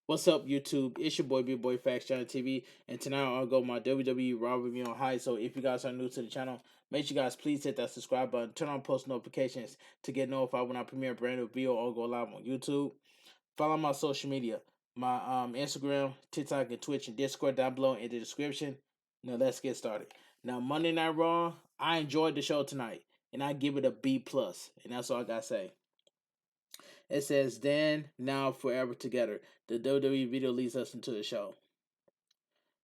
What's up, YouTube? It's your boy, bigboyfactsjonnytv, and tonight I'll go my WWE RAW review on high. So if you guys are new to the channel, make sure you guys please hit that subscribe button, turn on post notifications to get notified when I premiere a brand new video or go live on YouTube. Follow my social media, my Instagram, TikTok, and Twitch, and Discord down below in the description. Now let's get started. Now Monday Night Raw, I enjoyed the show tonight, and I give it a B plus, and that's all I gotta say. It says then, now, forever together. The WWE video leads us into the show.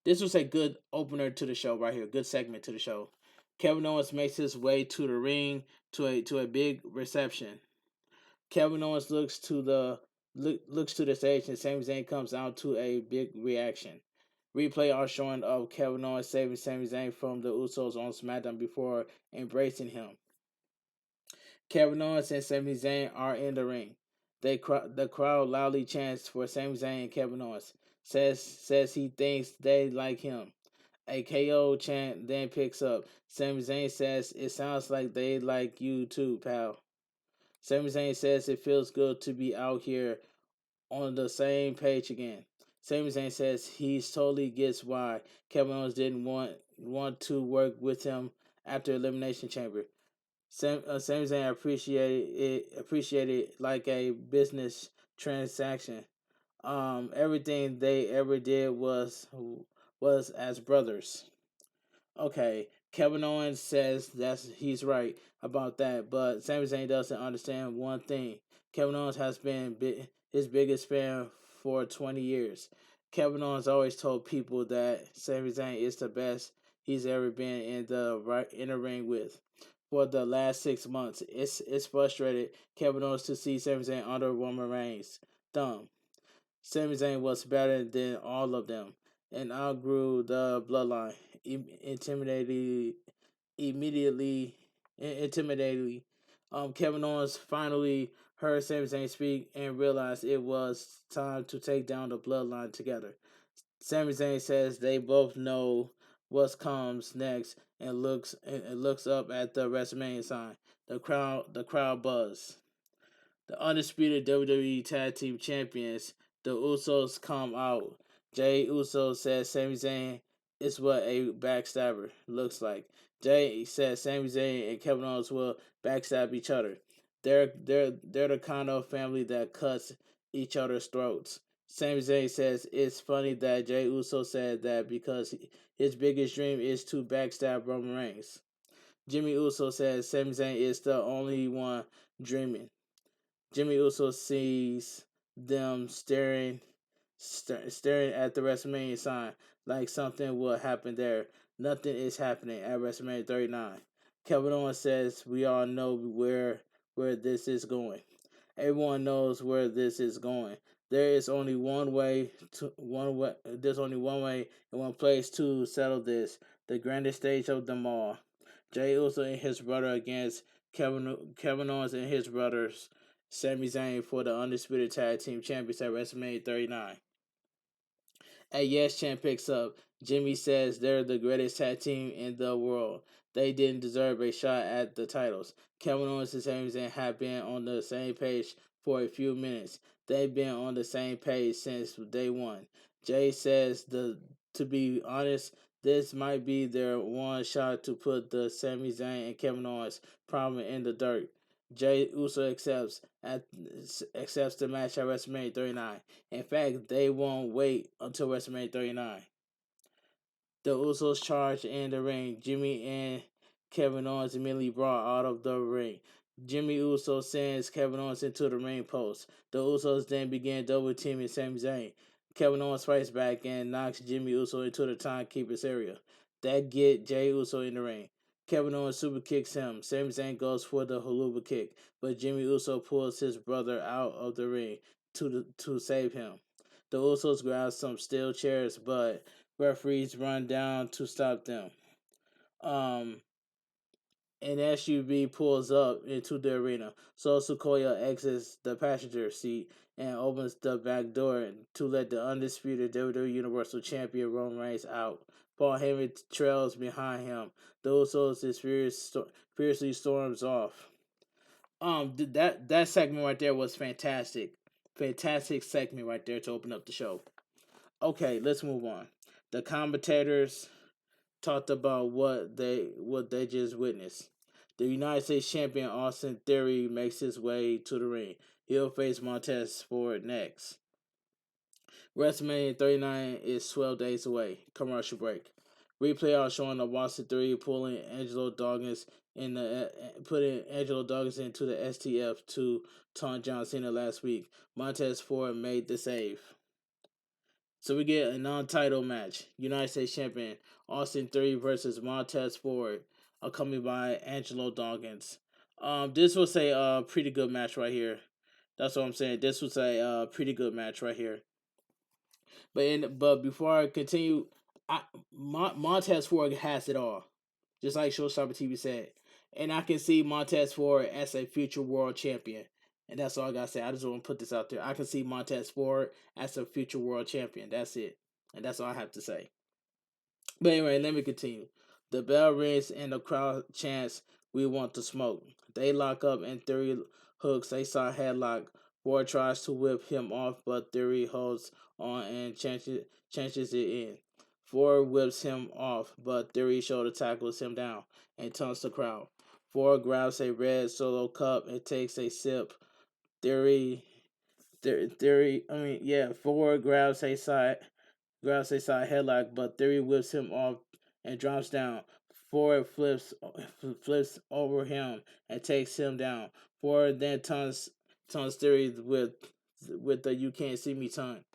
This was a good opener to the show right here. Good segment to the show. Kevin Owens makes his way to the ring to a big reception. Kevin Owens looks to the stage and Sami Zayn comes out to a big reaction. Replay are showing of Kevin Owens saving Sami Zayn from the Usos on SmackDown before embracing him. Kevin Owens and Sami Zayn are in the ring. The crowd loudly chants for Sami Zayn and Kevin Owens. Says he thinks they like him. A KO chant then picks up. Sami Zayn says it sounds like they like you too, pal. Sami Zayn says it feels good to be out here on the same page again. Sami Zayn says he totally gets why Kevin Owens didn't want to work with him after Elimination Chamber. Sami Zayn appreciated like a business transaction. Everything they ever did was as brothers. Okay, Kevin Owens says he's right about that, but Sami Zayn doesn't understand one thing. Kevin Owens has been his biggest fan for 20 years. Kevin Owens always told people that Sami Zayn is the best he's ever been in the ring with. For the last 6 months, it's frustrated Kevin Owens to see Sami Zayn under Roman Reigns' thumb. Sami Zayn was better than all of them and outgrew the bloodline. Intimidatingly, immediately, intimidatingly, Kevin Owens finally heard Sami Zayn speak and realized it was time to take down the bloodline together. Sami Zayn says they both know what comes next and looks up at the WrestleMania sign. The crowd buzz. The undisputed WWE Tag Team Champions, the Usos, come out. Jay Uso says Sami Zayn is what a backstabber looks like. Jay says Sami Zayn and Kevin Owens will backstab each other. They're the kind of family that cuts each other's throats. Sami Zayn says it's funny that Jay Uso said that because his biggest dream is to backstab Roman Reigns. Jimmy Uso says Sami Zayn is the only one dreaming. Jimmy Uso sees them staring at the WrestleMania sign like something will happen there. Nothing is happening at WrestleMania 39. Kevin Owens says we all know where this is going. Everyone knows where this is going. There is only one way there's only one way and one place to settle this. The grandest stage of them all. Jey Uso and his brother against Kevin Owens and his brothers Sami Zayn for the undisputed tag team champions at WrestleMania 39. A Yes Champ picks up. Jimmy says they're the greatest tag team in the world. They didn't deserve a shot at the titles. Kevin Owens and Sami Zayn have been on the same page for a few minutes. They've been on the same page since day one. Jay says to be honest, this might be their one shot to put the Sami Zayn and Kevin Owens problem in the dirt. Jey Uso accepts the match at WrestleMania 39. In fact, they won't wait until WrestleMania 39. The Usos charge in the ring. Jimmy and Kevin Owens immediately brought out of the ring. Jimmy Uso sends Kevin Owens into the ring post. The Usos then begin double teaming Sami Zayn. Kevin Owens fights back and knocks Jimmy Uso into the timekeeper's area. That get Jey Uso in the ring. Kevin Owens super kicks him. Sami Zayn goes for the haluva kick, but Jimmy Uso pulls his brother out of the ring to save him. The Usos grab some steel chairs, but referees run down to stop them. An SUV pulls up into the arena. So Sequoia exits the passenger seat and opens the back door to let the undisputed WWE Universal Champion Roman Reigns out. Paul Heyman trails behind him. The Usos fiercely storms off. That segment right there was fantastic. fantastic segment right there to open up the show. Okay, let's move on. The commentators talked about what they just witnessed. The United States champion Austin Theory makes his way to the ring. He'll face Montez Ford next. WrestleMania 39 is 12 days away. Commercial break. Replay are showing of Austin Theory pulling Angelo Dawkins putting Angelo Dawkins into the STF to taunt John Cena last week. Montez Ford made the save. So we get a non-title match. United States Champion Austin Theory versus Montez Ford, accompanied by Angelo Dawkins. This was a pretty good match right here. That's what I'm saying. This was a pretty good match right here. But before I continue, Montez Ford has it all, just like Showstopper TV said, and I can see Montez Ford as a future world champion. And that's all I gotta say. I just want to put this out there. I can see Montez Ford as a future world champion. That's it, and that's all I have to say. But anyway, let me continue. The bell rings and the crowd chants, "We want to smoke." They lock up and Theory hooks a side headlock. Ford tries to whip him off, but Theory holds on and changes it in. Ford whips him off, but Theory shoulder tackles him down and taunts the crowd. Ford grabs a red solo cup and takes a sip. Ford grabs a side headlock, but Theory whips him off and drops down. Ford flips over him and takes him down. Ford then taunts Theory with the "you can't see me" taunt.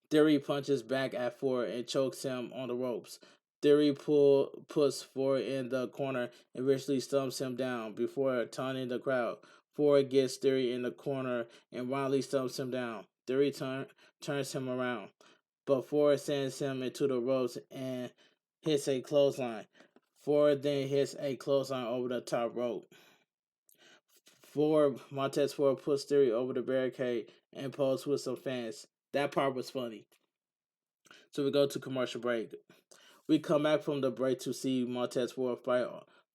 Theory punches back at Ford and chokes him on the ropes. Theory puts Ford in the corner and eventually stumps him down before taunting the crowd. Ford gets Theory in the corner and wildly stumps him down. Theory turns him around, but Ford sends him into the ropes and hits a clothesline. Ford then hits a clothesline over the top rope. Montez Ford puts Theory over the barricade and poses with some fans. That part was funny. So we go to commercial break. We come back from the break to see Montez Ford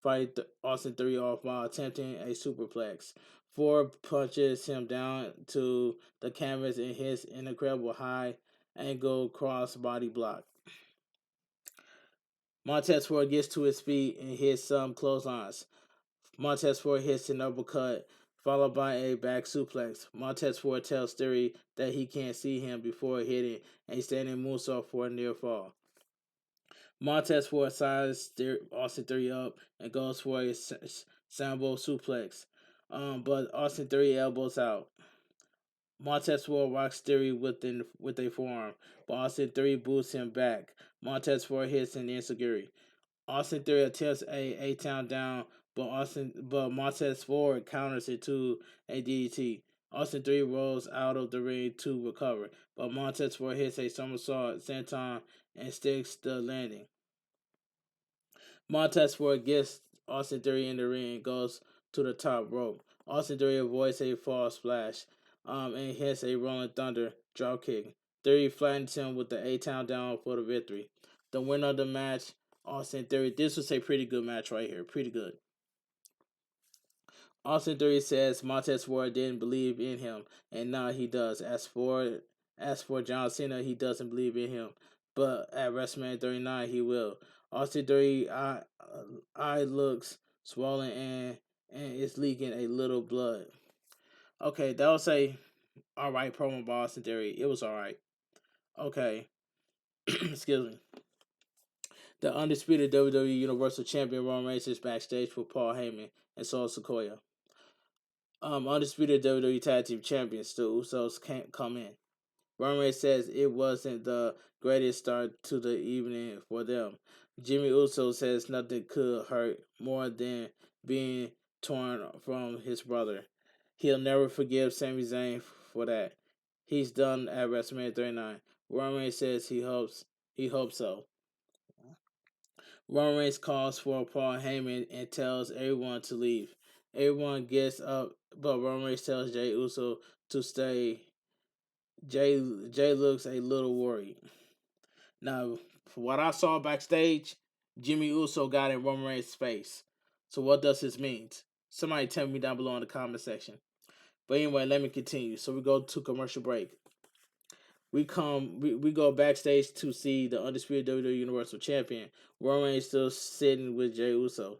fight Austin Theory off while attempting a superplex. Ford punches him down to the canvas and hits an incredible high angle cross body block. Montez Ford gets to his feet and hits some clotheslines. Montez Ford hits an uppercut, followed by a back suplex. Montez Ford tells Theory that he can't see him before hitting a standing moonsault for a near fall. Montez Ford sizes Austin Theory up and goes for a Sambo suplex, but Austin Theory elbows out. Montez Ford rocks Theory with a forearm, but Austin Theory boosts him back. Montez Ford hits an enziguri. Austin Theory attempts a town down, but Montez Ford counters it to a DDT. Austin Theory rolls out of the ring to recover, but Montez Ford hits a somersault senton and sticks the landing. Montez Ford gets Austin Theory in the ring and goes to the top rope. Austin Theory avoids a fall splash and hits a Rolling Thunder dropkick. Theory flattens him with the A-Town down for the victory. The winner of the match, Austin Theory. This was a pretty good match right here. Pretty good. Austin Theory says Montez Ford didn't believe in him, and now he does. As for John Cena, he doesn't believe in him, but at WrestleMania 39, he will. Austin Theory eye looks swollen and is leaking a little blood. Okay, that was a alright promo by Austin Theory. It was alright. Okay. Excuse me. The undisputed WWE Universal Champion Roman Reigns is backstage with Paul Heyman and Solo Sikoa. Undisputed WWE Tag Team Champions, the Usos can't come in. Roman Reigns says it wasn't the greatest start to the evening for them. Jimmy Uso says nothing could hurt more than being torn from his brother. He'll never forgive Sami Zayn for that. He's done at WrestleMania 39. Roman Reigns says he hopes so. Roman Reigns calls for Paul Heyman and tells everyone to leave. Everyone gets up, but Roman Reigns tells Jey Uso to stay. Jay looks a little worried. Now, from what I saw backstage, Jimmy Uso got in Roman Reigns' face. So what does this mean? Somebody tell me down below in the comment section. But anyway, let me continue. So we go to commercial break. We go backstage to see the undisputed WWE Universal Champion Roman Reigns still sitting with Jey Uso.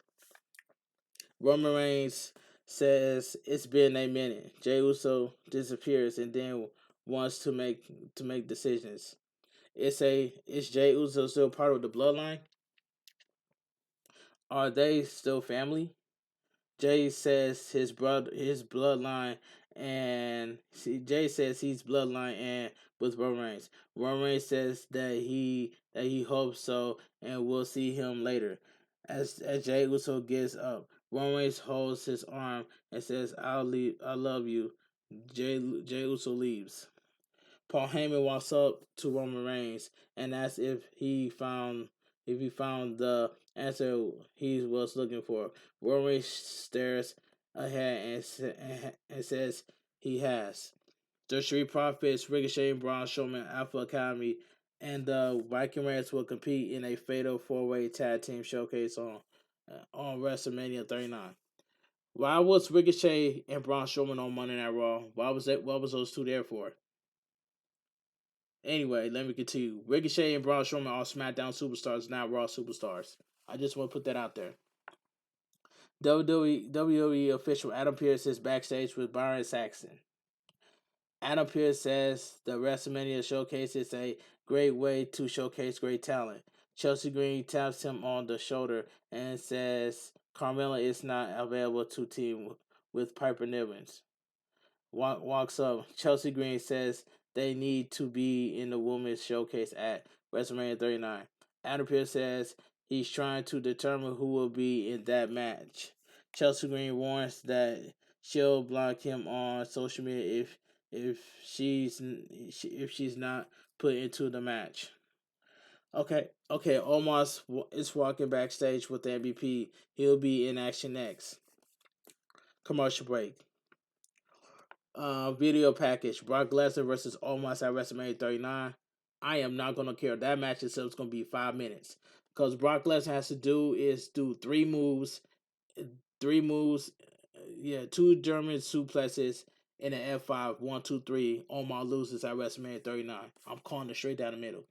Roman Reigns says it's been a minute. Jey Uso disappears and then wants to make decisions. Is Jey Uso still part of the bloodline? Are they still family? Jay says his bloodline, and Jay says he's bloodline and with Roman Reigns. Roman Reigns says that he hopes so, and we'll see him later. As Jay Uso gets up, Roman Reigns holds his arm and says, "I'll leave. I love you." Jay Uso leaves. Paul Heyman walks up to Roman Reigns and asks if he found the answer he was looking for. Roman Reigns stares ahead and says he has. The Street Profits, Ricochet, Braun Strowman, Alpha Academy, and the Viking Raiders will compete in a fatal four-way tag team showcase on WrestleMania 39. Why was Ricochet and Braun Strowman on Monday Night Raw? Why was that? What was those two there for? Anyway, let me continue. Ricochet and Braun Strowman are SmackDown superstars, not Raw superstars. I just want to put that out there. WWE official Adam Pearce is backstage with Byron Saxton. Adam Pearce says the WrestleMania showcase is a great way to showcase great talent. Chelsea Green taps him on the shoulder and says Carmella is not available to team with Piper Niven. Walks up. Chelsea Green says they need to be in the women's showcase at WrestleMania 39. Adam Pearce says he's trying to determine who will be in that match. Chelsea Green warns that she'll block him on social media if she's not put into the match. Okay. Omos is walking backstage with the MVP. He'll be in action next. Commercial break. Video package: Brock Lesnar versus Omos at WrestleMania 39. I am not gonna care. That match itself is gonna be 5 minutes because Brock Lesnar has to do three moves, yeah, two German suplexes in an F5, 1, 2, 3. Omos loses at WrestleMania 39. I'm calling it straight down the middle.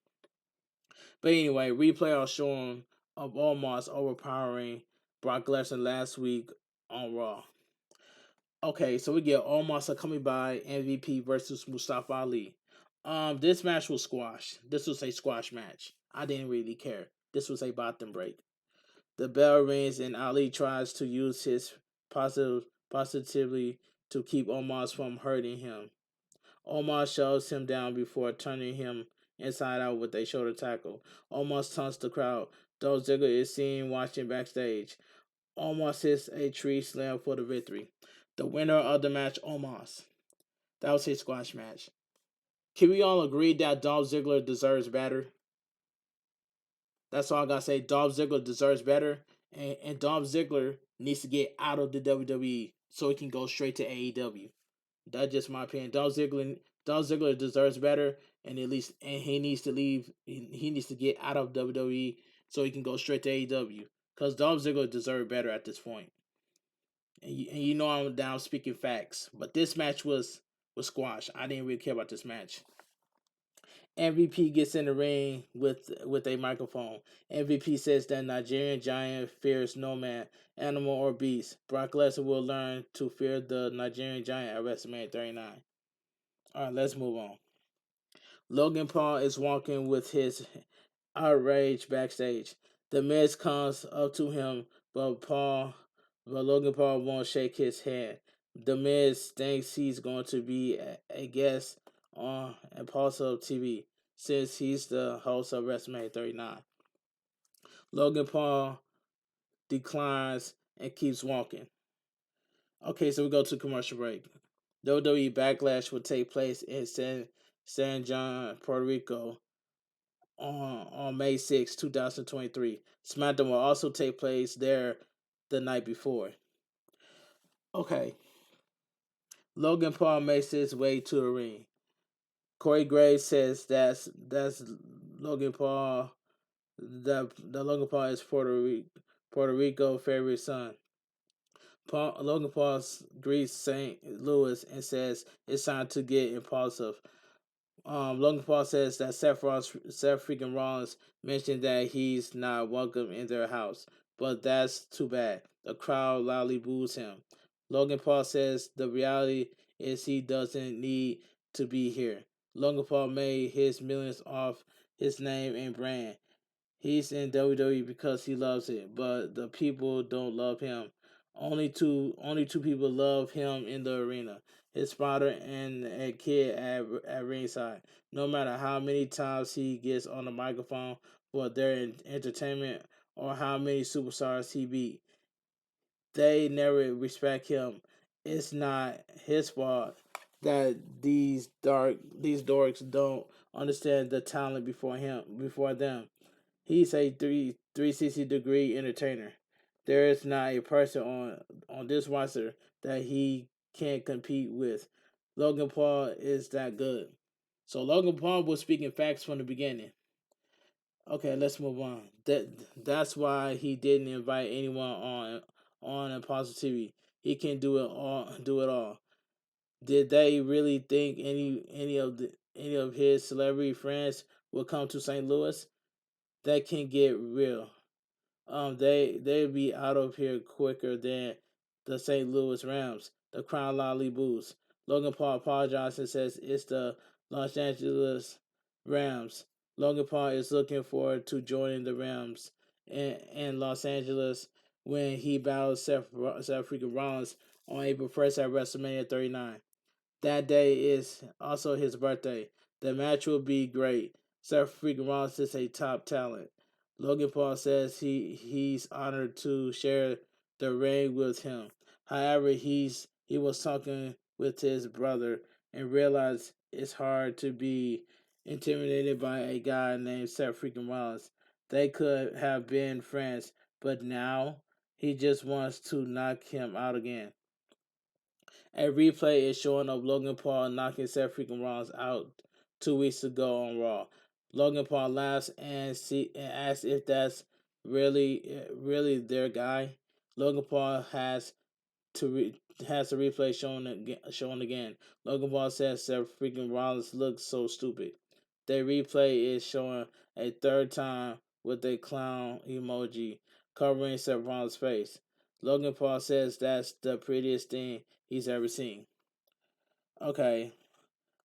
But anyway, replay are showing of Omos overpowering Brock Lesnar last week on Raw. Okay, so we get Omos coming by MVP versus Mustafa Ali. This match was squash. This was a squash match. I didn't really care. This was a bottom break. The bell rings and Ali tries to use his positively to keep Omos from hurting him. Omos shoves him down before turning him inside out with a shoulder tackle. Omos taunts the crowd. Dolph Ziggler is seen watching backstage. Omos hits a tree slam for the victory. The winner of the match, Omos. That was his squash match. Can we all agree that Dolph Ziggler deserves better? That's all I gotta say. Dolph Ziggler deserves better, and Dolph Ziggler needs to get out of the WWE so he can go straight to AEW. That's just my opinion. Dolph Ziggler deserves better, and he needs to leave. He needs to get out of WWE so he can go straight to AEW. Because Dolph Ziggler deserves better at this point. And you know I'm down speaking facts, but this match was squash. I didn't really care about this match. MVP gets in the ring with a microphone. MVP says that Nigerian giant fears no man, animal or beast. Brock Lesnar will learn to fear the Nigerian giant at WrestleMania 39. All right, let's move on. Logan Paul is walking with his outrage backstage. The Miz comes up to him, but Logan Paul won't shake his hand. The Miz thinks he's going to be a guest on Impulsive TV since he's the host of WrestleMania 39. Logan Paul declines and keeps walking. Okay, so we go to commercial break. WWE Backlash will take place in San John, Puerto Rico on May 6, 2023. SmackDown will also take place there the night before. Okay. Logan Paul makes his way to the ring. Corey Graves says that's Logan Paul. The Logan Paul is Puerto Rico favorite son. Logan Paul greets St. Louis and says it's time to get impulsive. Logan Paul says that Seth freaking Rollins mentioned that he's not welcome in their house, but that's too bad. The crowd loudly boos him. Logan Paul says the reality is he doesn't need to be here. Logan Paul made his millions off his name and brand. He's in WWE because he loves it, but the people don't love him. Only two people love him in the arena. His father and a kid at ringside. No matter how many times he gets on the microphone for their entertainment or how many superstars he beat, they never respect him. It's not his fault that these dorks don't understand the talent before them. He's a 360-degree entertainer. There is not a person on this roster that he can't compete with. Logan Paul is that good. So Logan Paul was speaking facts from the beginning. Okay, let's move on. That's why he didn't invite anyone on Impossible TV. He can do it all. Do it all. Did they really think any of his celebrity friends would come to St. Louis? That can get real. They'd be out of here quicker than the St. Louis Rams. The Crown loudly boos. Logan Paul apologizes and says it's the Los Angeles Rams. Logan Paul is looking forward to joining the Rams in Los Angeles when he battles Seth freaking Rollins on April 1st at WrestleMania 39. That day is also his birthday. The match will be great. Seth freaking Rollins is a top talent. Logan Paul says he's honored to share the ring with him. However, he was talking with his brother and realized it's hard to be intimidated by a guy named Seth freaking Rollins. They could have been friends, but now he just wants to knock him out again. A replay is showing of Logan Paul knocking Seth freaking Rollins out 2 weeks ago on Raw. Logan Paul laughs and asks if that's really their guy. Logan Paul to has the replay shown again. Logan Paul says Seth freaking Rollins looks so stupid. The replay is showing a third time with a clown emoji covering Seth Rollins' face. Logan Paul says that's the prettiest thing he's ever seen. Okay,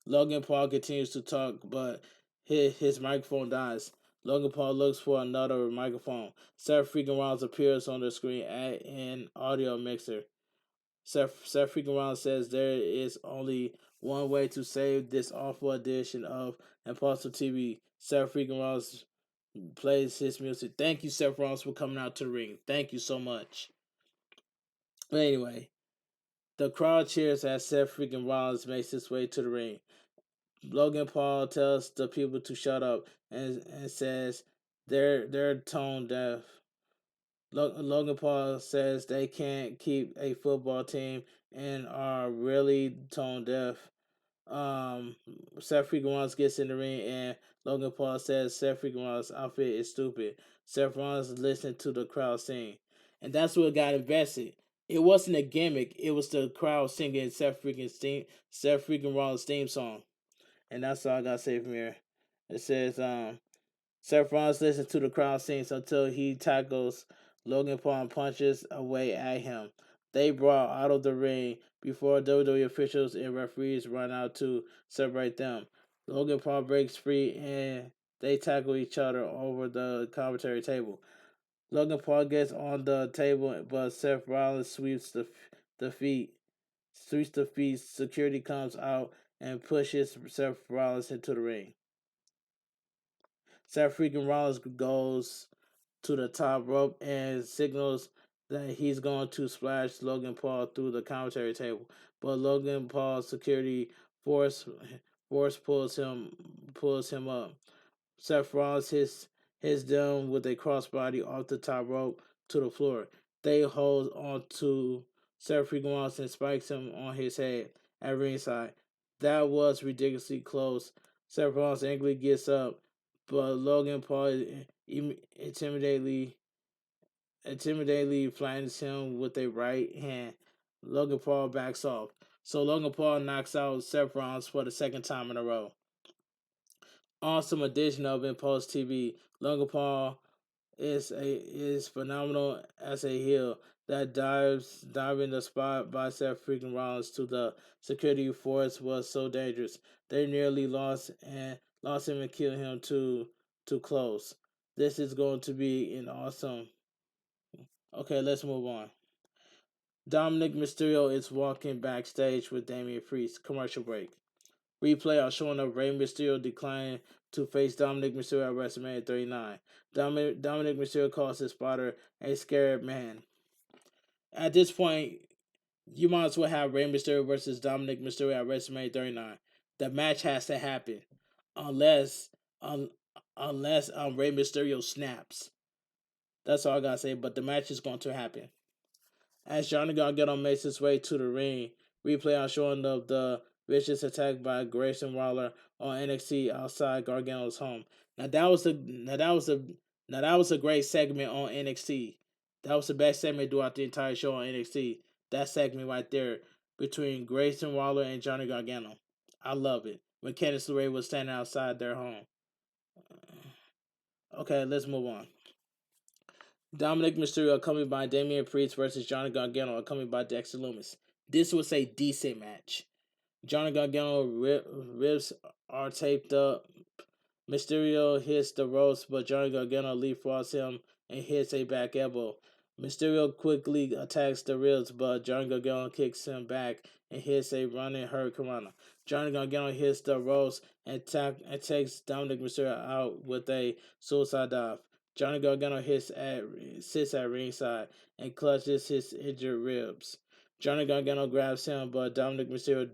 Logan Paul continues to talk, but his microphone dies. Logan Paul looks for another microphone. Seth freaking Rollins appears on the screen at an audio mixer. Seth freaking Rollins says there is only one way to save this awful edition of Impossible TV. Seth freaking Rollins plays his music. Thank you, Seth Rollins, for coming out to the ring. Thank you so much. But anyway, the crowd cheers as Seth freaking Rollins makes his way to the ring. Logan Paul tells the people to shut up and says they're tone deaf. Logan Paul says they can't keep a football team and are really tone deaf. Um, Seth freaking Rollins gets in the ring and Logan Paul says Seth freaking Rollins' outfit is stupid. Seth Rollins listened to the crowd sing, and that's what got invested. It wasn't a gimmick; it was the crowd singing Seth freaking Rollins' theme song. And that's all I gotta say from here. It says, Seth Rollins listens to the crowd sings until he tackles Logan Paul and punches away at him. They brawl out of the ring before WWE officials and referees run out to separate them. Logan Paul breaks free and they tackle each other over the commentary table. Logan Paul gets on the table, but Seth Rollins the feet. Sweeps the feet. Security comes out and pushes Seth Rollins into the ring. Seth freaking Rollins goes to the top rope and signals that he's going to splash Logan Paul through the commentary table. But Logan Paul's security force pulls him up. Seth Rollins hits them with a crossbody off the top rope to the floor. They hold on to Seth freaking Rollins and spikes him on his head at ringside. That was ridiculously close. Seth Rollins angrily gets up, but Logan Paul intimidately intimidatingly flattens him with a right hand. Logan Paul backs off. So Logan Paul knocks out Seth Rollins for the second time in a row. Awesome addition of Impulse TV. Logan Paul is phenomenal as a heel that diving the spot by Seth freaking Rollins to the security force was so dangerous. They nearly lost him and killed him too close. This is going to be an awesome. Okay, let's move on. Dominic Mysterio is walking backstage with Damian Priest. Commercial break. Replay are showing up Rey Mysterio declining to face Dominic Mysterio at WrestleMania 39. Dominic Mysterio calls his spotter a scared man. At this point, you might as well have Rey Mysterio versus Dominic Mysterio at WrestleMania 39. The match has to happen, unless un, unless Rey Mysterio snaps. That's all I gotta say. But the match is going to happen. As Johnny Gargano makes his way to the ring, replay on showing of the vicious attack by Grayson Waller on NXT outside Gargano's home. Now that was a great segment on NXT. That was the best segment throughout the entire show on NXT. That segment right there between Grayson Waller and Johnny Gargano. I love it. When Candice LeRae was standing outside their home. Okay, let's move on. Dominic Mysterio accompanied by Damian Priest versus Johnny Gargano accompanied by Dexter Lumis. This was a decent match. Johnny Gargano ribs are taped up. Mysterio hits the ropes, but Johnny Gargano leapfrogs him and hits a back elbow. Mysterio quickly attacks the ribs, but Johnny Gargano kicks him back and hits a running hurricanrana. Johnny Gargano hits the ropes and takes Dominic Mysterio out with a suicide dive. Johnny Gargano sits at ringside and clutches his injured ribs. Johnny Gargano grabs him, but Dominic Mysterio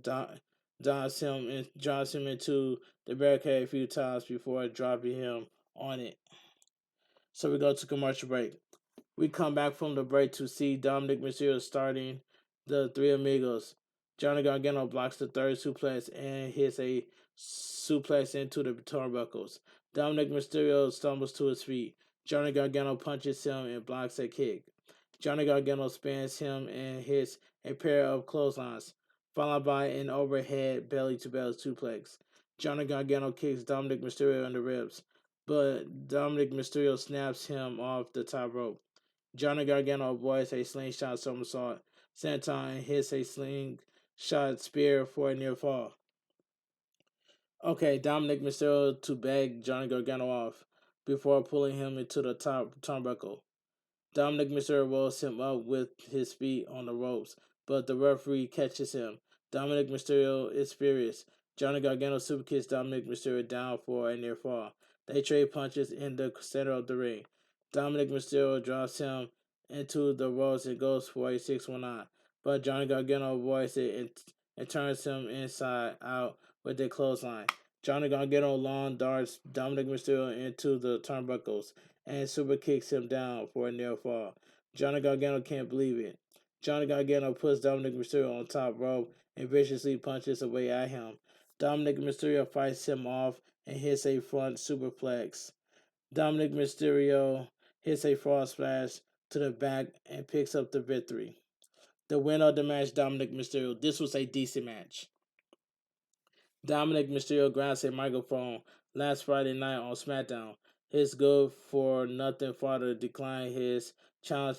drives him into the barricade a few times before dropping him on it. So we go to commercial break. We come back from the break to see Dominic Mysterio starting the Three Amigos. Johnny Gargano blocks the third suplex and hits a suplex into the turnbuckles. Dominic Mysterio stumbles to his feet. Johnny Gargano punches him and blocks a kick. Johnny Gargano spins him and hits a pair of clotheslines, followed by an overhead belly-to-belly suplex. Johnny Gargano kicks Dominic Mysterio in the ribs, but Dominic Mysterio snaps him off the top rope. Johnny Gargano avoids a slingshot somersault. Santon hits a slingshot spear for a near fall. Okay, Dominic Mysterio to beg Johnny Gargano off before pulling him into the top turnbuckle. Dominic Mysterio rolls him up with his feet on the ropes, but the referee catches him. Dominic Mysterio is furious. Johnny Gargano superkicks Dominic Mysterio down for a near fall. They trade punches in the center of the ring. Dominic Mysterio drops him into the ropes and goes for a 619, but Johnny Gargano avoids it and turns him inside out with a clothesline. Johnny Gargano long darts Dominic Mysterio into the turnbuckles and super kicks him down for a near fall. Johnny Gargano can't believe it. Johnny Gargano puts Dominic Mysterio on top rope and viciously punches away at him. Dominic Mysterio fights him off and hits a front superplex. Dominic Mysterio hits a frog splash to the back and picks up the victory. The winner of the match, Dominic Mysterio. This was a decent match. Dominic Mysterio grabs a microphone last Friday night on SmackDown. His good for nothing father declined his challenge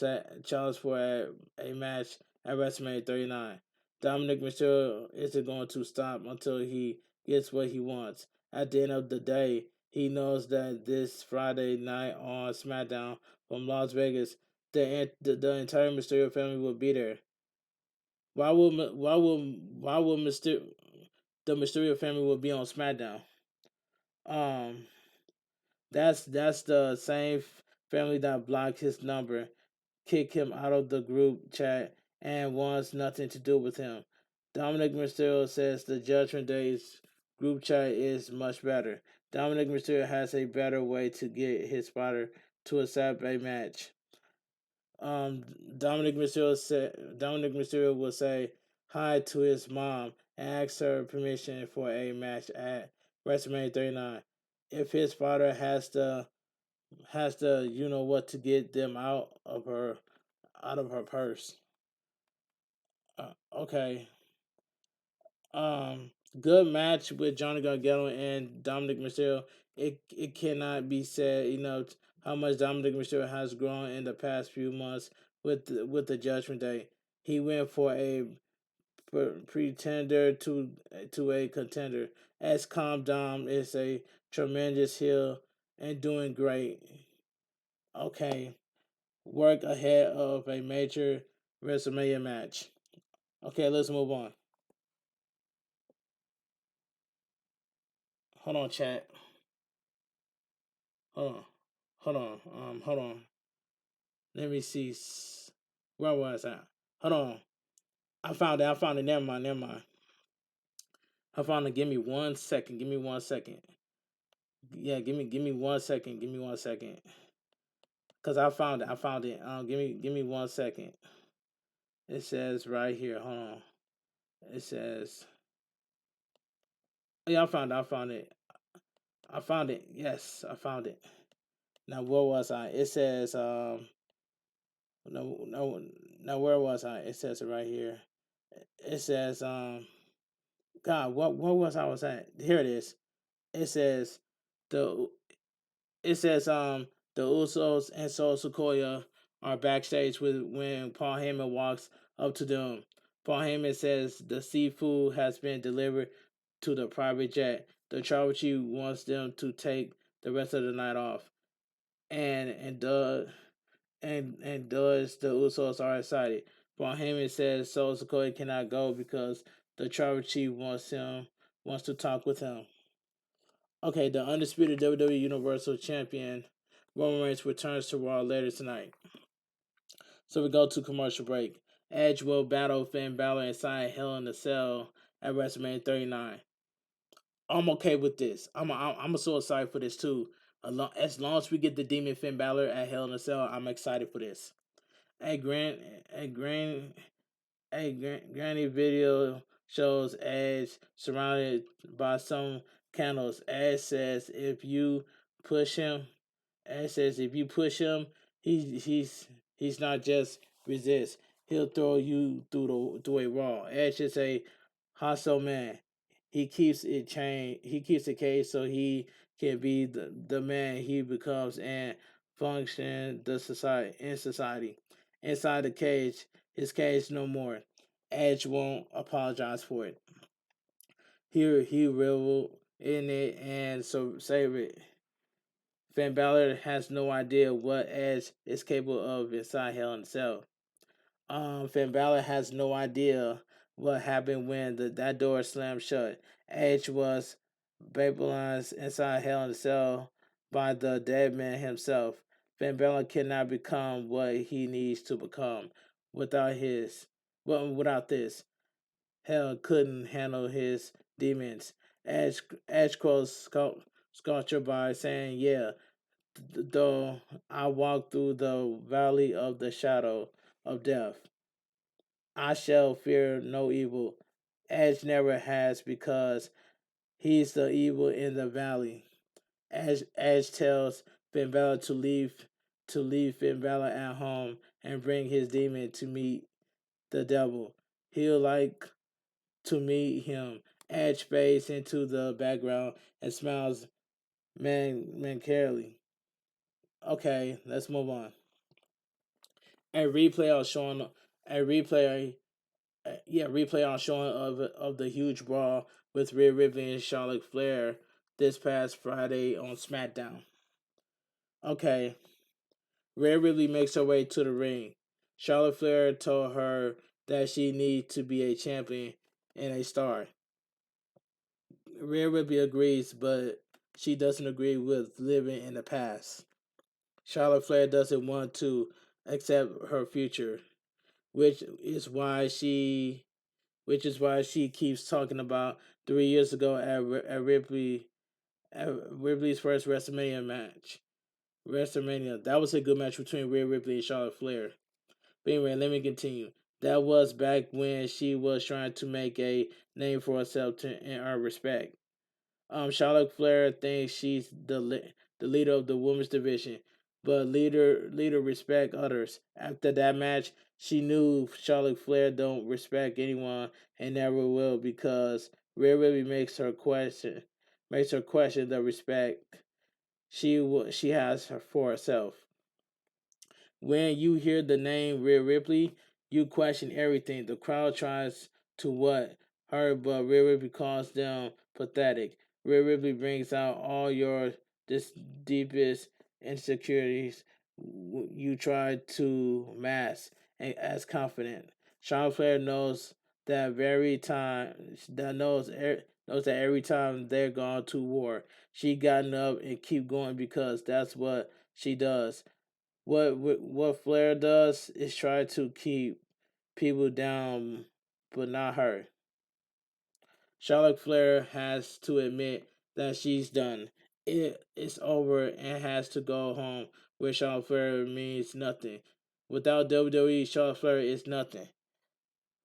for a match at WrestleMania 39. Dominic Mysterio isn't going to stop until he gets what he wants. At the end of the day, he knows that this Friday night on SmackDown from Las Vegas, the entire Mysterio family will be there. Why will the Mysterio family will be on SmackDown? Um, that's the same family that blocked his number, kicked him out of the group chat, and wants nothing to do with him. Dominic Mysterio says the Judgment Day's group chat is much better. Dominic Mysterio has a better way to get his spotter to accept a match. Um, Dominic Mysterio will say hi to his mom and ask her permission for a match at WrestleMania 39. If his father has the has to, what, to get them out of her purse. Okay. Um, Good match with Johnny Gargano and Dominic Mysterio. It cannot be said enough how much Dominic Mysterio has grown in the past few months with the Judgment Day. He went for a pretender to a contender. As Calm Dom is a tremendous heel and doing great. Okay, work ahead of a major WrestleMania match. Okay, let's move on. Hold on, chat. Hold on. Hold on. Let me see. Where was I? Hold on. I found it. I found it. Never mind. Never mind. I found it. Give me 1 second. Give me 1 second. Yeah, give me 1 second. Give me 1 second. Cause I found it. I found it. Give me 1 second. It says right here. Hold on. It says. Yeah, I found it. I found it. I found it. Yes, I found it. Now where was I? It says no no now where was I? It says it right here. It says God, what was at? Here it is. It says the it says the Usos and Sol Sequoia are backstage with when Paul Heyman walks up to them. Paul Heyman says the seafood has been delivered to the private jet. The tribal chief wants them to take the rest of the night off. And does the Usos are excited. Paul Heyman says Sol Sequoia cannot go because the tribal chief wants to talk with him. Okay, the undisputed WWE Universal Champion Roman Reigns returns to Raw later tonight. So we go to commercial break. Edge will battle Finn Balor inside Hell in a Cell at WrestleMania 39. I'm okay with this. I'm so excited for this too. As long as we get the Demon Finn Balor at Hell in a Cell, I'm excited for this. A grand, a grand, Granny video shows Edge surrounded by some candles. Push him, Edge says if you push him, he's not just resist. He'll throw you through a wall. Edge is a hostile man. He keeps it caged so he can be the man he becomes and function society. Inside the cage, his cage no more. Edge won't apologize for it. He revel in it and so save it. Finn Balor has no idea what Edge is capable of inside Hell in a Cell. Finn Balor has no idea what happened when that door slammed shut. Edge was vaporized inside Hell in a Cell by the dead man himself. Finn Balor cannot become what he needs to become without without this. Hell couldn't handle his demons. Edge closed sculpture by saying, "Yeah, though I walk through the valley of the shadow of death, I shall fear no evil." Edge never has because he's the evil in the valley. Edge tells Finn Balor to leave Finn Balor at home and bring his demon to meet the devil. He'll like to meet him. Edge fades into the background and smiles mancarily. Okay, let's move on. A replay on showing a replay replay on showing of the huge brawl with Rhea Ripley and Charlotte Flair this past Friday on SmackDown. Okay, Rhea Ripley makes her way to the ring. Charlotte Flair told her that she needs to be a champion and a star. Rhea Ripley agrees, but she doesn't agree with living in the past. Charlotte Flair doesn't want to accept her future, which is why she keeps talking about 3 years ago at Ripley's first WrestleMania match. WrestleMania. That was a good match between Rhea Ripley and Charlotte Flair. But anyway, let me continue. That was back when she was trying to make a name for herself to earn respect. Charlotte Flair thinks the leader of the women's division. But leader respect others. After that match, she knew Charlotte Flair don't respect anyone and never will because Rhea Ripley makes her question the respect she has for herself. When you hear the name Rhea Ripley, you question everything. The crowd tries to what her, but Rhea Ripley calls them pathetic. Rhea Ripley brings out all your this deepest insecurities you try to mask and as confident. Charlotte Flair knows that very time that knows that every time they're gone to war, she gotten up and keep going because that's what she does. What Flair does is try to keep people down, but not her. Charlotte Flair has to admit that she's done. It's over and has to go home. Where Charlotte Flair means nothing. Without WWE, Charlotte Flair is nothing.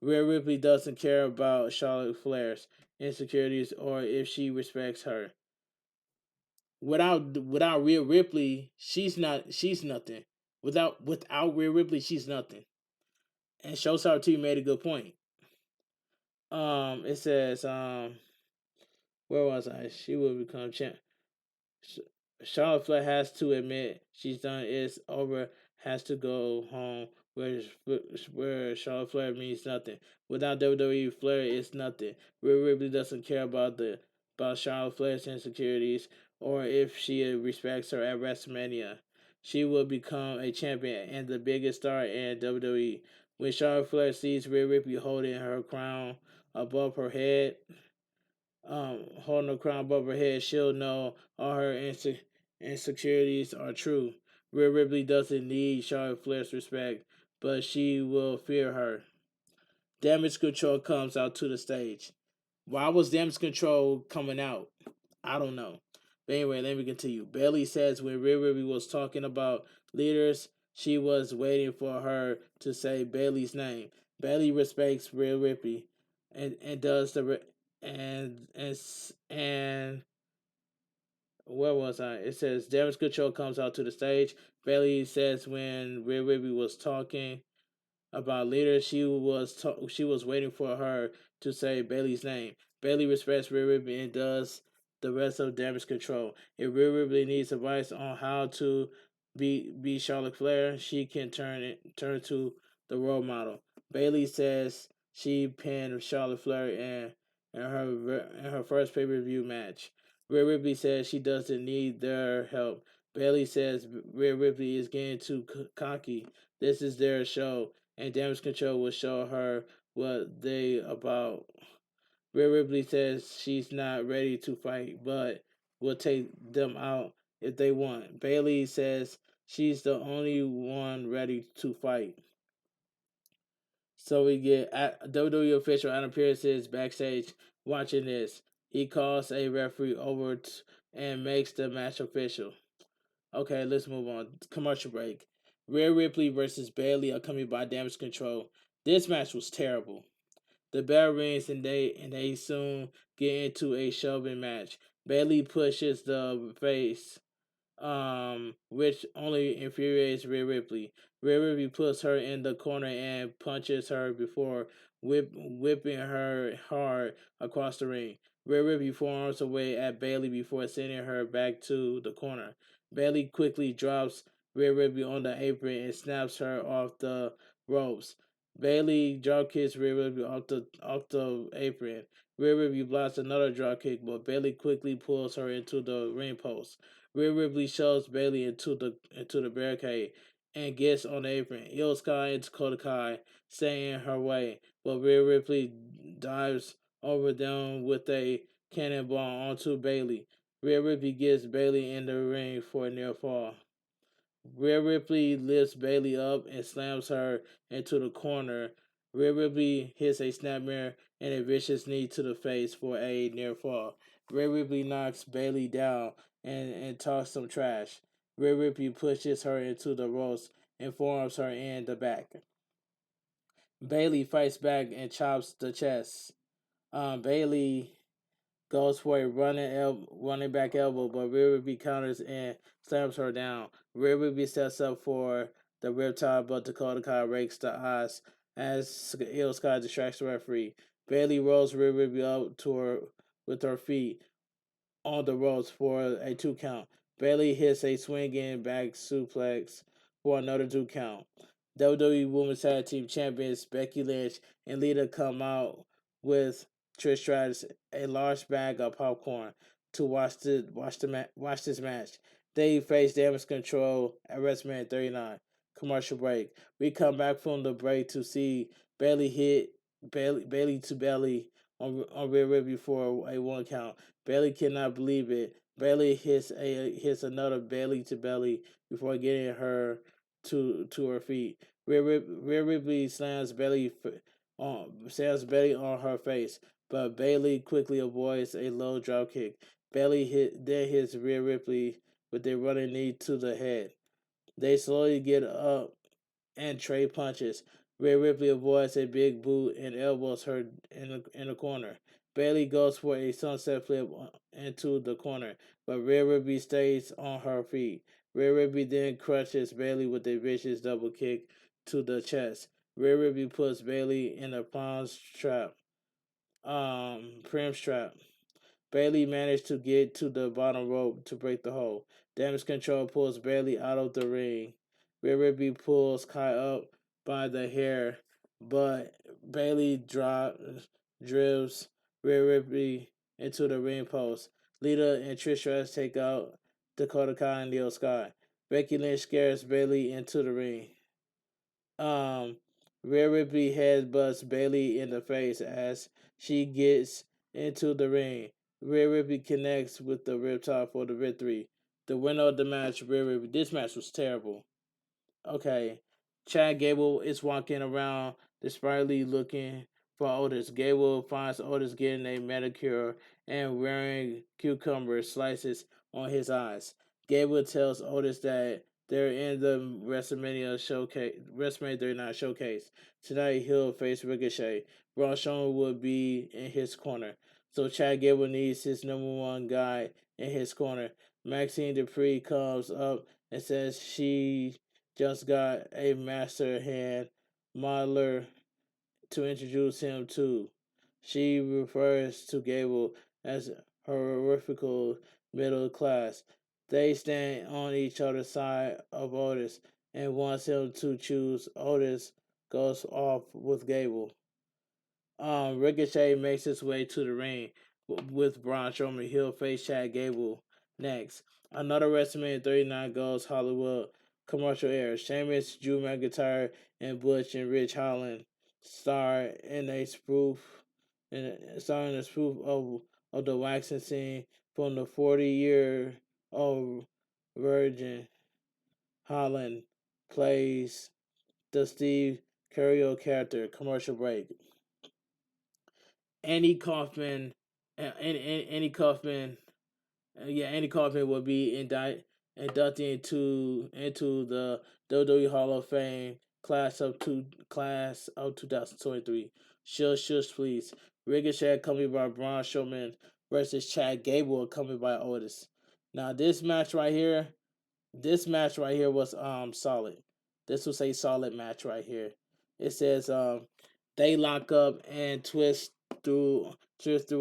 Rhea Ripley doesn't care about Charlotte Flair's insecurities or if she respects her. Without Rhea Ripley, she's nothing. Without Rhea Ripley, she's nothing. And Showstar T made a good point. It says where was I? She will become champ. Charlotte Flair has to admit she's done. It's over. Has to go home. Where Charlotte Flair means nothing. Without WWE, Flair is nothing. Rhea Ripley doesn't care about Charlotte Flair's insecurities or if she respects her at WrestleMania. She will become a champion and the biggest star in WWE. When Charlotte Flair sees Rhea Ripley holding her crown above her head, holding the crown above her head, she'll know all her insecurities are true. Rhea Ripley doesn't need Charlotte Flair's respect, but she will fear her. Damage Control comes out to the stage. Why was Damage Control coming out? I don't know. But anyway, let me continue. Bailey says when Rhea Ripley was talking about leaders, she was waiting for her to say Bailey's name. Bailey respects Rhea Ripley and does the and where was I? It says Damage Control comes out to the stage. Bailey says when Rhea Ripley was talking about leader, she was waiting for her to say Bailey's name. Bailey respects Rhea Ripley and does the rest of Damage Control. If Rhea Ripley needs advice on how to be Charlotte Flair, she can turn to the role model. Bailey says she pinned Charlotte Flair in her first pay-per-view match. Rhea Ripley says she doesn't need their help. Bailey says Rhea Ripley is getting too cocky. This is their show, and Damage Control will show her what they about. Rhea Ripley says she's not ready to fight, but will take them out if they want. Bailey says she's the only one ready to fight. So we get WWE official Adam Pearce is backstage watching this. He calls a referee over and makes the match official. Okay, let's move on. Commercial break. Rhea Ripley versus Bailey, accompanied by Damage Control. This match was terrible. The bell rings and they soon get into a shoving match. Bailey pushes the face, which only infuriates Rhea Ripley. Rhea Ripley puts her in the corner and punches her before whipping her hard across the ring. Rhea Ripley forearms away at Bailey before sending her back to the corner. Bailey quickly drops Rhea Ripley on the apron and snaps her off the ropes. Bailey dropkicks Rhea Ripley off the apron. Rhea Ripley blocks another dropkick, but Bailey quickly pulls her into the ring post. Rhea Ripley shoves Bailey into the barricade and gets on the apron. Io Sky and Dakota Kai stay in her way, but Rhea Ripley dives over them with a cannonball onto Bailey. Rhea Ripley gets Bailey in the ring for a near fall. Rhea Ripley lifts Bailey up and slams her into the corner. Rhea Ripley hits a snapmare and a vicious knee to the face for a near fall. Rhea Ripley knocks Bailey down and talks some trash. Rhea Ripley pushes her into the ropes and forearms her in the back. Bailey fights back and chops the chest. Bailey goes for a running back elbow, but Rhea Ripley counters and slams her down. Rhea Ripley sets up for the Riptide, but Dakota Kai rakes the eyes as Io Sky distracts the referee. Bayley rolls Rhea Ripley up to her with her feet on the ropes for a 2 count. Bayley hits a swinging back suplex for another 2 count. WWE Women's Tag Team Champions Becky Lynch and Lita come out with Trish Stratus a large bag of popcorn to watch this match. They face Damage Control at WrestleMania 39. Commercial break. We come back from the break to see Bayley hit Bayley to belly on Rhea Ripley for a 1 count. Bayley cannot believe it. Bayley hits another Bayley to belly before getting her to her feet. Rhea Ripley slams Bayley on her face, but Bayley quickly avoids a low drop kick. Then hits Rhea Ripley with a running knee to the head. They slowly get up and trade punches. Rhea Ripley avoids a big boot and elbows her in the corner. Bayley goes for a sunset flip into the corner, but Rhea Ripley stays on her feet. Rhea Ripley then crushes Bayley with a vicious double kick to the chest. Rhea Ripley puts Bayley in a prim strap. Bayley managed to get to the bottom rope to break the hold. Damage Control pulls Bayley out of the ring. Rhea Ripley pulls Kai up by the hair, but Bayley drives Rhea Ripley into the ring post. Lita and Trish Stratus take out Dakota Kai and Leo Sky. Becky Lynch scares Bayley into the ring. Um, Rhea Ripley headbutts Bayley in the face as she gets into the ring. Rhea Ripley connects with the Riptide for the victory. The winner of the match, Rhea Ripley. This match was terrible. Okay. Chad Gable is walking around desperately looking for Otis. Gable finds Otis getting a manicure and wearing cucumber slices on his eyes. Gable tells Otis that they're in the WrestleMania 39 showcase. Tonight he'll face Ricochet. Braun Strowman will be in his corner. So Chad Gable needs his #1 guy in his corner. Maxine Dupree comes up and says she just got a master hand modeler to introduce him to. She refers to Gable as horrifical middle class. They stand on each other's side of Otis and wants him to choose. Otis goes off with Gable. Ricochet makes his way to the ring with Braun Strowman. He'll face Chad Gable next. Another WrestleMania 39 goes Hollywood commercial air. Sheamus, Drew McIntyre, and Butch and Rich Holland star in a spoof of the waxing scene from the 40-year old Virgin. Holland plays the Steve Carell character. Commercial break. Andy Kaufman, Andy Kaufman, Andy Kaufman will be inducted into the WWE Hall of Fame class of 2023. Shush, please. Ricochet accompanied by Braun Strowman versus Chad Gable accompanied by Otis. Now this match right here was solid. This was a solid match right here. It says they lock up and twist through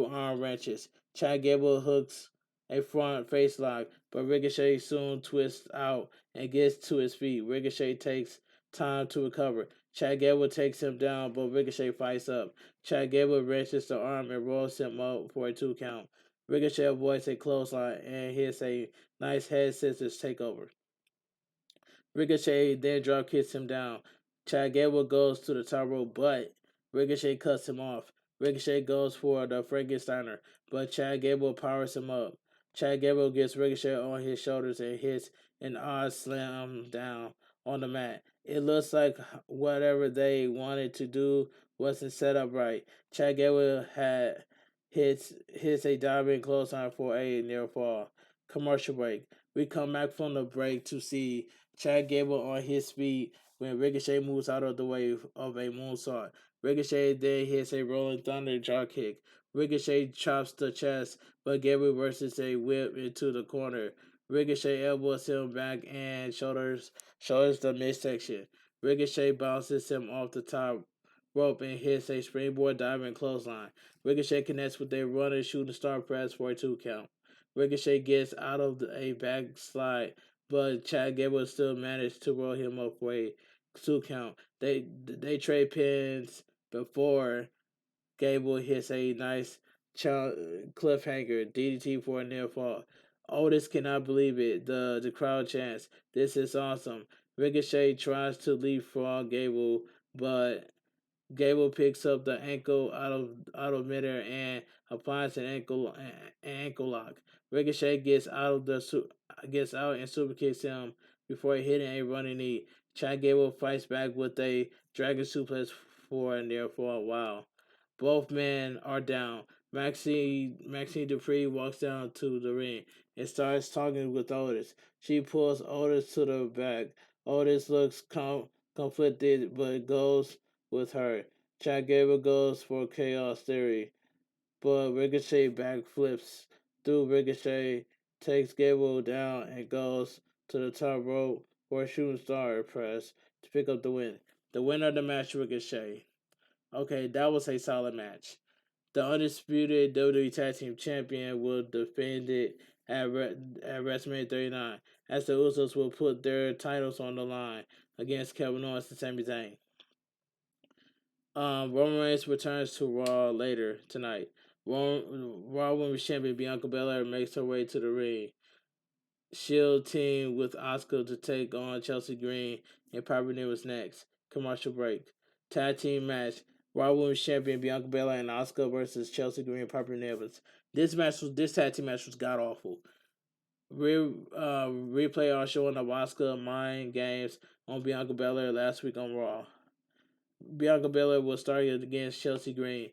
arm wrenches. Chad Gable hooks a front face lock, but Ricochet soon twists out and gets to his feet. Ricochet takes time to recover. Chad Gable takes him down, but Ricochet fights up. Chad Gable wrenches the arm and rolls him up for a 2 count. Ricochet avoids a clothesline and hits a nice head scissors takeover. Ricochet then drop kicks him down. Chad Gable goes to the top rope, but Ricochet cuts him off. Ricochet goes for the Frankensteiner, but Chad Gable powers him up. Chad Gable gets Ricochet on his shoulders and hits an odd slam down on the mat. It looks like whatever they wanted to do wasn't set up right. Chad Gable hits a diving clothesline for a near fall. Commercial break. We come back from the break to see Chad Gable on his feet when Ricochet moves out of the way of a moonsault. Ricochet then hits a rolling thunder drop kick. Ricochet chops the chest, but Gable versus a whip into the corner. Ricochet elbows him back and shoulders the midsection. Ricochet bounces him off the top rope and hits a springboard diving clothesline. Ricochet connects with a running shooting star press for a 2 count. Ricochet gets out of a backslide, but Chad Gable still managed to roll him up for a 2 count. They trade pins before Gable hits a nice cliffhanger DDT for a near fall. Otis cannot believe it. The crowd chants, "This is awesome." Ricochet tries to leapfrog Gable, but Gable picks up the ankle out of midair and applies an ankle lock. Ricochet gets out and super kicks him before hitting a running knee. Chad Gable fights back with a dragon suplex for a near fall. Wow. Both men are down. Maxine Dupree walks down to the ring and starts talking with Otis. She pulls Otis to the back. Otis looks conflicted but goes with her. Chad Gable goes for Chaos Theory, but Ricochet backflips through Ricochet, takes Gable down, and goes to the top rope for a shooting star press to pick up the win. The winner of the match, Ricochet. Okay, that was a solid match. The undisputed WWE Tag Team Champion will defend it at WrestleMania 39, as the Usos will put their titles on the line against Kevin Owens and Sami Zayn. Roman Reigns returns to Raw later tonight. Raw Women's Champion Bianca Belair makes her way to the ring. Shield team with Asuka to take on Chelsea Green and Piper Niven's next. Commercial break. Tag team match. Raw Women's Champion Bianca Belair and Asuka versus Chelsea Green and Piper Niven's. This tag team match was god awful. Replay are showing of Asuka mind games on Bianca Belair last week on Raw. Bianca Belair was started against Chelsea Green.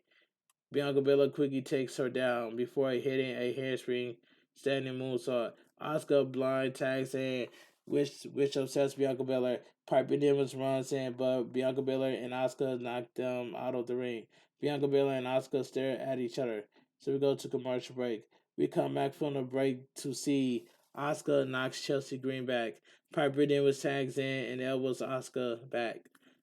Bianca Belair quickly takes her down before hitting a handspring standing moonsault. Asuka blind tags in, which upsets Bianca Belair. Piper Niven runs in, but Bianca Belair and Asuka knock them out of the ring. Bianca Belair and Asuka stare at each other. So we go to commercial break. We come back from the break to see Asuka knocks Chelsea Green back. Piper Niven tags in and elbows Asuka back.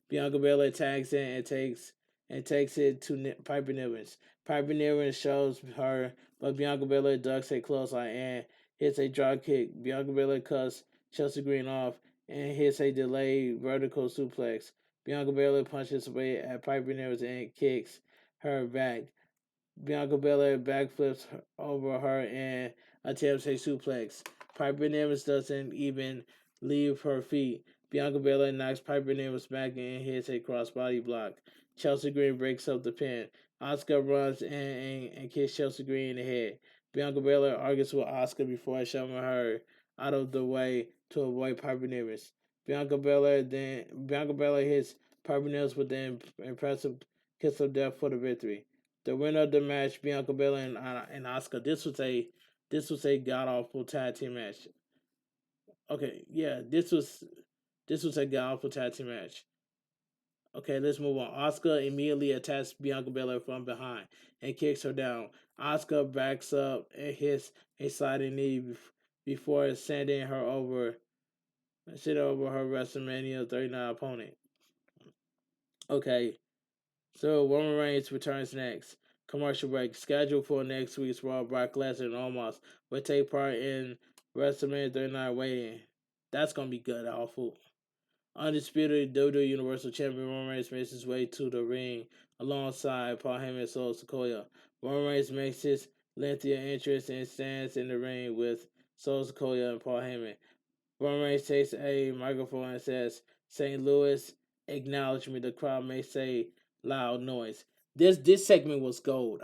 Bianca Belair tags in and takes it to Piper Nivens. Piper Nivens shows her, but Bianca Belair ducks a clothesline and hits a drop kick. Bianca Belair cuts Chelsea Green off and hits a delayed vertical suplex. Bianca Belair punches away at Piper Nivens and kicks her back. Bianca Belair backflips over her and attempts a suplex. Piper Niven doesn't even leave her feet. Bianca Belair knocks Piper Niven back and hits a crossbody block. Chelsea Green breaks up the pin. Asuka runs and kicks Chelsea Green in the head. Bianca Belair argues with Asuka before shoving her out of the way to avoid Piper Niven. Bianca Belair hits Piper Niven with the impressive kiss of death for the victory. The winner of the match, Bianca Belair and Asuka. This was a god awful tag team match. Okay, yeah, this was a god awful tag team match. Okay, let's move on. Asuka immediately attacks Bianca Belair from behind and kicks her down. Asuka backs up and hits a sliding knee before sending over her WrestleMania 39 opponent. Okay, so Roman Reigns returns next. Commercial break. Scheduled for next week's Raw, Brock Lesnar and Omos will take part in WrestleMania 39 waiting. That's gonna be good, awful. Undisputed WWE Universal Champion Roman Reigns makes his way to the ring alongside Paul Heyman and Solo Sikoa. Roman Reigns makes his lengthy entrance and stands in the ring with Solo Sikoa and Paul Heyman. Roman Reigns takes a microphone and says, "St. Louis, acknowledge me." The crowd may say loud noise. This segment was gold.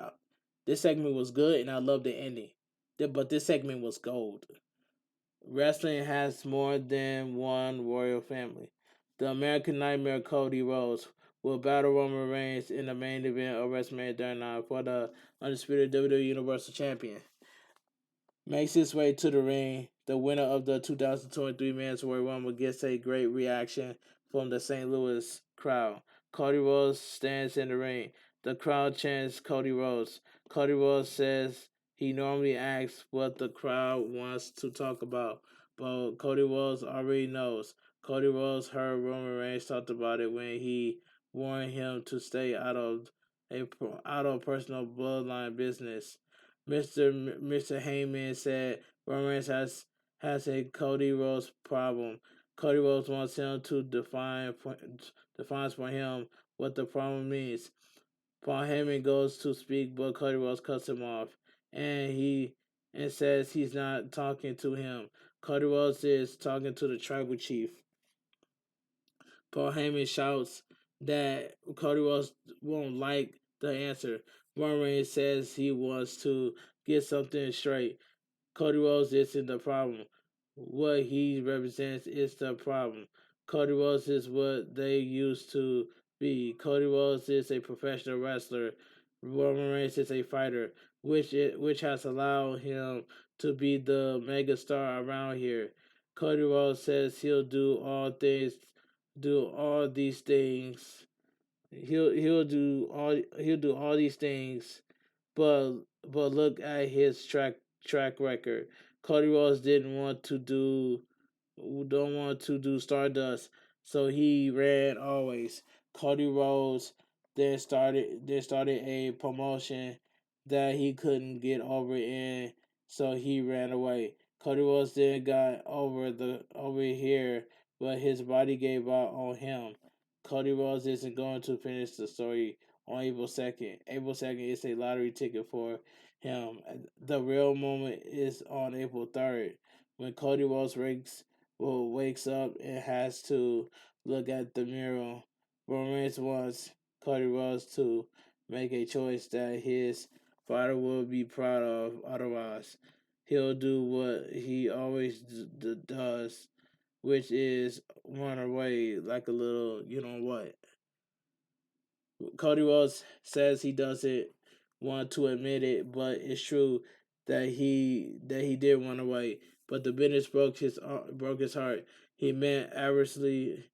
This segment was good, and I love the ending. But this segment was gold. Wrestling has more than one royal family. The American Nightmare Cody Rhodes will battle Roman Reigns in the main event of WrestleMania 39 for the undisputed WWE Universal Champion. Makes his way to the ring. The winner of the 2023 Men's Royal Rumble gets a great reaction from the St. Louis crowd. Cody Rhodes stands in the ring. The crowd chants Cody Rhodes. Cody Rhodes says he normally asks what the crowd wants to talk about, but Cody Rhodes already knows. Cody Rhodes heard Roman Reigns talked about it when he warned him to stay out of personal bloodline business. Mister Heyman said Roman Reigns has a Cody Rhodes problem. Cody Rhodes wants him to defines for him what the problem means. Paul Heyman goes to speak, but Cody Rhodes cuts him off, and says he's not talking to him. Cody Rhodes is talking to the tribal chief. Paul Heyman shouts that Cody Rhodes won't like the answer. Roman Reigns says he wants to get something straight. Cody Rhodes isn't the problem. What he represents is the problem. Cody Rhodes is what they used to be. Cody Rhodes is a professional wrestler. Roman Reigns is a fighter, which has allowed him to be the mega star around here. Cody Rhodes says do all these things. He'll do all these things, but look at his track record. Cody Rhodes don't want to do Stardust, so he ran always. Cody Rhodes then started a promotion that he couldn't get over in, so he ran away. Cody Rhodes then got over here, but his body gave out on him. Cody Rhodes isn't going to finish the story on April 2nd. April 2nd is a lottery ticket for him. The real moment is on April 3rd when Cody Rhodes wakes up and has to look at the mirror. Roman Reigns wants Cody Rhodes to make a choice that his father will be proud of. Otherwise, he'll do what he always does, which is run away like a little, you know what. Cody Rhodes says he doesn't want to admit it, but it's true that he did run away. But the business broke his heart. He meant adversity.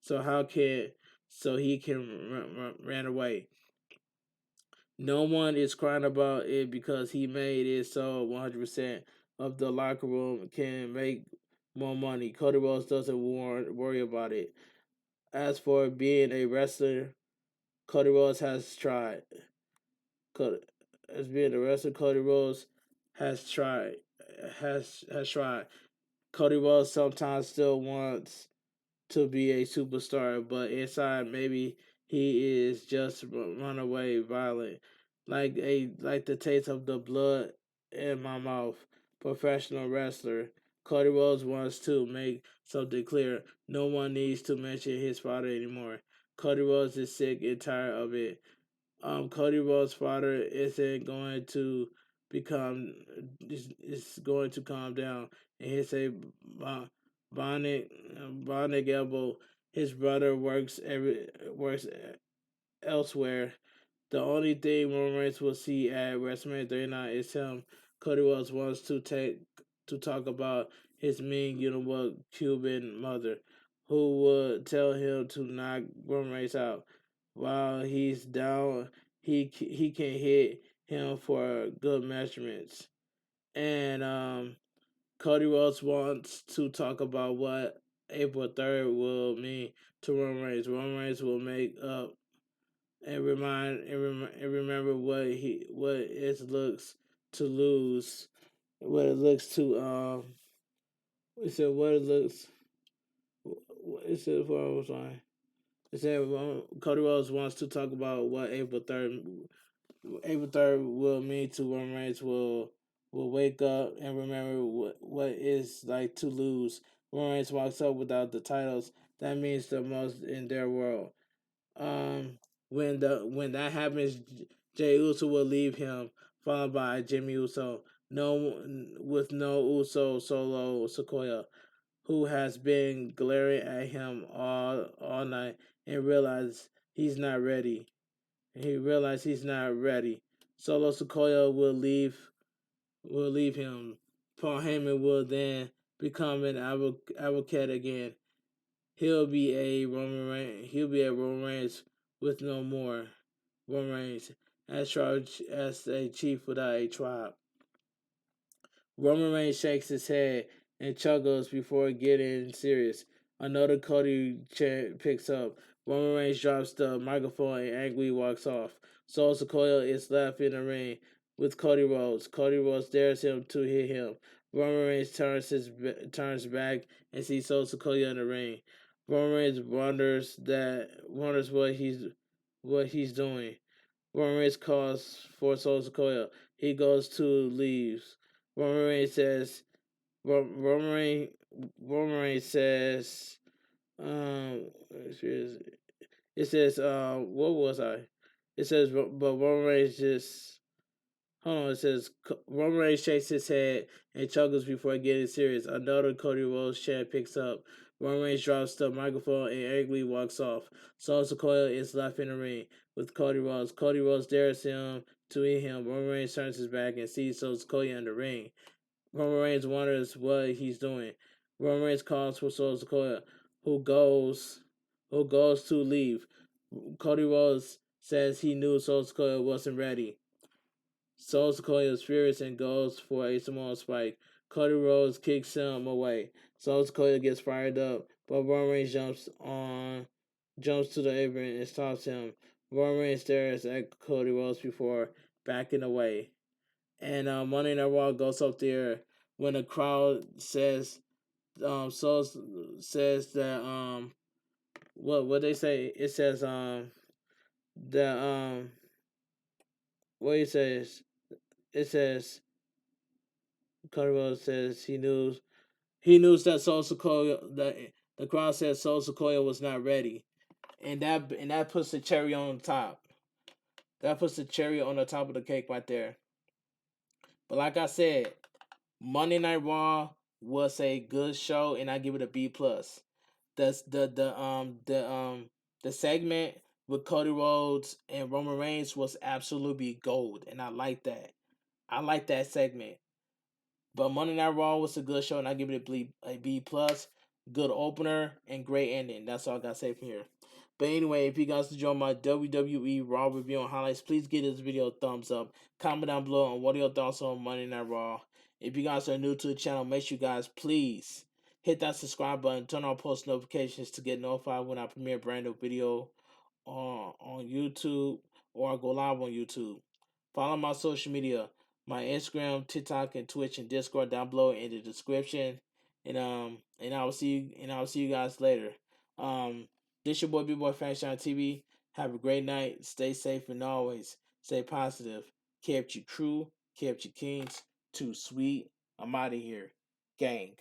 So how can so he can ran away? No one is crying about it because he made it so 100% of the locker room can make more money. Cody Rhodes doesn't worry about it. As for being a wrestler, Cody Rhodes has tried. As being a wrestler, Cody Rhodes has tried. Has tried. Cody Rhodes sometimes still wants to be a superstar, but inside maybe he is just runaway violent, like the taste of the blood in my mouth. Professional wrestler Cody Rhodes wants to make something clear. No one needs to mention his father anymore. Cody Rhodes is sick and tired of it. Cody Rhodes' father isn't going to become is going to calm down, and he say Bonnet Elbow. His brother works elsewhere. The only thing Roman Reigns will see at WrestleMania 39 is him. Cody Rhodes wants to talk about his mean, you know what, Cuban mother, who would tell him to knock Roman Reigns out. While he's down, he can hit him for good measurements. And Cody Rhodes wants to talk about what April 3rd will mean to Roman Reigns. Roman Reigns will make up and remember what it looks to lose, what it looks to it said what it looks it said for I was sorry. It said Cody Rhodes wants to talk about what April 3rd will mean to Roman Reigns will wake up and remember what it's like to lose. Roman Reigns walks up without the titles. That means the most in their world. When that happens, Jey Uso will leave him, followed by Jimmy Uso. No Uso solo Sequoia, who has been glaring at him all night and realized he's not ready. Solo Sequoia will leave him. Paul Heyman will then become an advocate again. He'll be a Roman Reigns with no more Roman Reigns. as a chief without a tribe. Roman Reigns shakes his head and chuckles before getting serious. Another Cody chant picks up. Roman Reigns drops the microphone and angrily walks off. Solo Sikoa is left in the ring with Cody Rhodes. Cody Rhodes dares him to hit him. Roman Reigns turns back and sees Solo Sikoa in the ring. Roman Reigns wonders what he's doing. Roman Reigns calls for Solo Sikoa. He goes to leaves. Roman Reigns says Roman Reigns, Roman Reigns says it says what was I? It says but Roman Reigns just hold on. It says Roman Reigns shakes his head and chuckles before getting serious. Another Cody Rhodes chant picks up. Roman Reigns drops the microphone and angrily walks off. Solo Sikoa is left in the ring with Cody Rhodes. Cody Rhodes dares him to hit him. Roman Reigns turns his back and sees Solo Sikoa in the ring. Roman Reigns wonders what he's doing. Roman Reigns calls for Solo Sikoa, who goes to leave. Cody Rhodes says he knew Solo Sikoa wasn't ready. Solo Sikoa is furious and goes for a small spike. Cody Rhodes kicks him away. Solo Sikoa gets fired up, but Roman Reigns jumps to the apron and stops him. Roman Reigns stares at Cody Rhodes before backing away. And Monday Night Raw goes up there when the crowd says says that what they say, it says that what it says Cody Rhodes says he knew that Solo Sikoa, the crowd said Solo Sikoa was not ready, and that puts the cherry on top. That puts the cherry on the top of the cake right there. But like I said, Monday Night Raw was a good show, and I give it a B plus. The segment with Cody Rhodes and Roman Reigns was absolutely gold, and I like that. I like that segment. But Monday Night Raw was a good show, and I give it a B plus. Good opener and great ending. That's all I gotta say from here. But anyway, if you guys enjoy my WWE Raw review and highlights, please give this video a thumbs up. Comment down below on what are your thoughts on Monday Night Raw. If you guys are new to the channel, make sure you guys please hit that subscribe button, turn on post notifications to get notified when I premiere a brand new video on YouTube or I go live on YouTube. Follow my social media, my Instagram, TikTok, and Twitch and Discord down below in the description. And I will see you guys later. This your boy bigboyfactsjonnytv. Have a great night. Stay safe and always stay positive. Kept you true, kept you kings. Too sweet. I'm out of here. Gang.